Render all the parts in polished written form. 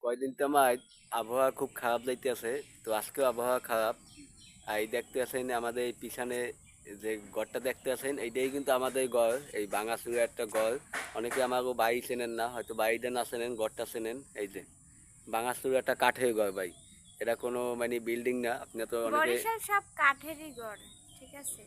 কয়দিন তো আমার আবহাওয়া খুব খারাপ যাইতেছে। তো আজকেও আবহাওয়া খারাপ। এই দেখতে আছেন আমাদের এই পিছনে যে গড়টা দেখতে আছেন এইটাই কিন্তু আমাদের গড়, এই ভাঙাচুরা একটা গড়। অনেকে আমাকে বাড়ি চেনেন না, হয়তো বাড়িটা না চেনেন, গড়টা চেনেন। এই যে ভাঙাচুরা একটা কাঠের গড় ভাই, এটা কোনো মানে বিল্ডিং না। আপনি তো অনেকে বরিশাল সব কাঠেরই গড়, ঠিক আছে।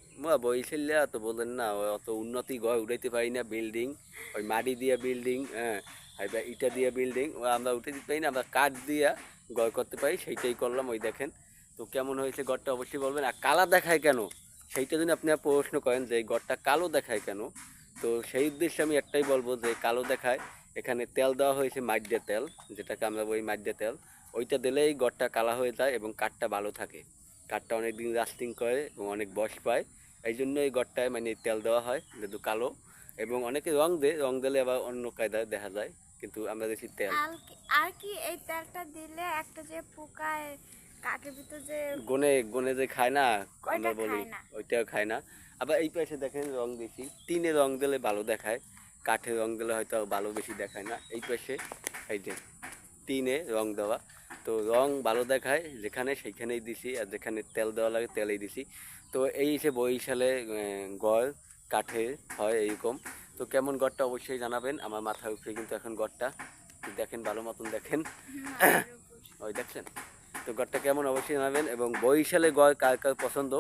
বইছিল্লা তো বলেন না, অত উন্নতি গড় উঠাইতে পারি না। বিল্ডিং ওই মাটি দিয়ে বিল্ডিং, হ্যাঁ, এবার ইটা দিয়ে বিল্ডিং আমরা উঠে দিতে পারি না, আমরা কাঠ দিয়া গড় করতে পারি, সেইটাই করলাম। ওই দেখেন তো কেমন হয়েছে গড়টা অবশ্যই বলবেন। আর কালা দেখায় কেন, সেইটা যদি আপনি প্রশ্ন করেন যে গড়টা কালো দেখায় কেন, তো সেই উদ্দেশ্যে আমি একটাই বলবো যে কালো দেখায় এখানে তেল দেওয়া হয়েছে, মাইডে তেল, যেটাকে আমরা বলি মাইডে তেল। ওইটা দিলেই গড়টা কালা হয়ে যায় এবং কাঠটা ভালো থাকে। কাঠটা অনেক দিন লাস্টিং করে এবং অনেক বয়স পায়। এই জন্য এই গড়টায় মানে তেল দেওয়া হয় যেহেতু কালো। এবং অনেকে রং দেয়, রং দিলে আবার অন্য কায়দায় দেখা যায়, কিন্তু আমরা দেখি তেল। আর কি এই তেলটা দিলে একটা যে পোকায় কাঠের ভিতর যে গনে গনে যে খায় না, আমরা ওইটা বলি, খায় না। ওইটাও খায় না। আবার এই পাশে দেখেন রং বেশি, টিনে রং দিলে ভালো দেখায়, কাঠে রং দিলে হয়তো ভালো বেশি দেখায় না। এই পাশে এই যে টিনে রং দেওয়া, তো রং ভালো দেখায় যেখানে, সেইখানেই দিছি। আর যেখানে তেল দেওয়া লাগে তেলেই দিছি। তো এই যে বরিশালে গড় কাঠের হয় এইরকম। তো কেমন গড়টা অবশ্যই জানাবেন। আমার মাথার উপরে কিন্তু এখন গড়টা দেখেন, ভালো মতন দেখেন। মাথার উপর ওই দেখছেন, তো গড়টা কেমন অবশ্যই জানাবেন। এবং বরিশালে গড় কার কার পছন্দ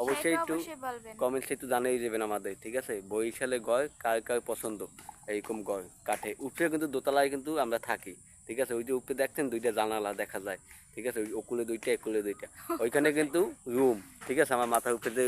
অবশ্যই সেটা একটু অবশ্যই বলবেন। কমেন্টসে একটু জানিয়ে দেবেন আমাদের, ঠিক আছে। বরিশালে গড় কার কার পছন্দ, এইরকম গড় কাঠে উপরে কিন্তু দোতলায় কিন্তু আমরা থাকি, ঠিক আছে। ওই যে উপরে দেখছেন দুইটা জানালা দেখা যায়, ঠিক আছে, ওই ওকুলে দুইটা একুলে দুইটা, ওইখানে কিন্তু রুম, ঠিক আছে। আমার মাথার উপরে যে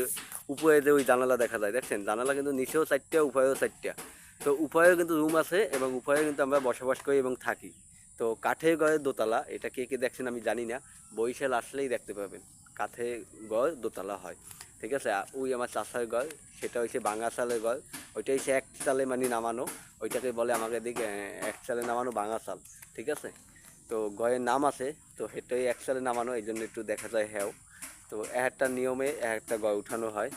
উপরে যে ওই জানালা দেখা যায় দেখছেন, জানালা কিন্তু নিচেও চারটা উপরেও চারটা। তো উপরেও কিন্তু রুম আছে এবং উপরে কিন্তু আমরা বসবাস করি এবং থাকি। তো কাঠের ঘরের দোতলা, এটা কে কে দেখছেন আমি জানি না, বরিশাল আসলেই দেখতে পাবেন কাঠের ঘর দোতলা হয়, ঠিক আছে। ওই আমার চাষার ঘর, সেটা হচ্ছে বাঙা চালের ঘর। ওইটা হচ্ছে এক চালে মানে নামানো, ওইটাকে বলে আমাদের দিকে এক চালে নামানো বাঙা চাল, ঠিক আছে। তো ঘরের নাম আছে, তো সেটাই এক চালে নামানো, এই জন্য একটু দেখা যায় হ্যাও। তো একটা নিয়মে একটা ঘর উঠানো হয়।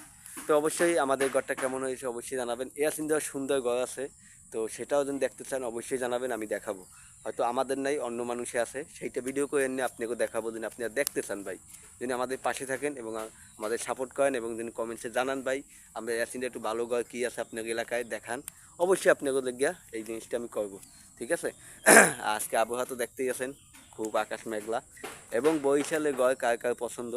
তো অবশ্যই আমাদের ঘরটা কেমন হয়েছে অবশ্যই জানাবেন। এর সুন্দর সুন্দর ঘর আছে, তো সেটাও যদি দেখতে চান অবশ্যই জানাবেন, আমি দেখাবো। হয়তো আমাদের নাই, অন্য মানুষে আছে, সেইটা ভিডিও করে এনে আপনাকেও দেখাবো যদি আপনি দেখতে চান ভাই। যদি আমাদের পাশে থাকেন এবং আমাদের সাপোর্ট করেন এবং যদি কমেন্টসে জানান ভাই আমরা এয়ারসিনটা একটু ভালো ঘর কী আছে আপনার এলাকায় দেখান, অবশ্যই আপনাকেও দেখিয়া এই জিনিসটা আমি করবো, ঠিক আছে। আজকে আবহাওয়া তো দেখতেই আছেন, খুব আকাশ মেঘলা। এবং বরিশালে গয় কার কার পছন্দ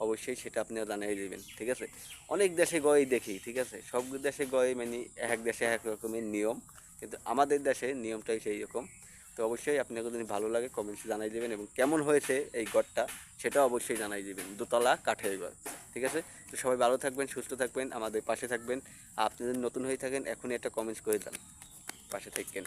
অবশ্যই সেটা আপনারা জানিয়ে দেবেন, ঠিক আছে। অনেক দেশে গয়ই দেখি, ঠিক আছে, সব দেশে গয় মানে এক দেশে এক রকমের নিয়ম, কিন্তু আমাদের দেশে নিয়মটাই সেই রকম। তো অবশ্যই আপনাকে যদি ভালো লাগে কমেন্টসে জানাই দেবেন এবং কেমন হয়েছে এই ঘরটা সেটাও অবশ্যই জানাই দেবেন। দোতলা কাঠের ঘর, ঠিক আছে। তো সবাই ভালো থাকবেন, সুস্থ থাকবেন, আমাদের পাশে থাকবেন। আপনি যদি নতুন হয়ে থাকেন এখনই একটা কমেন্টস করে দেন, পাশে থাকেন।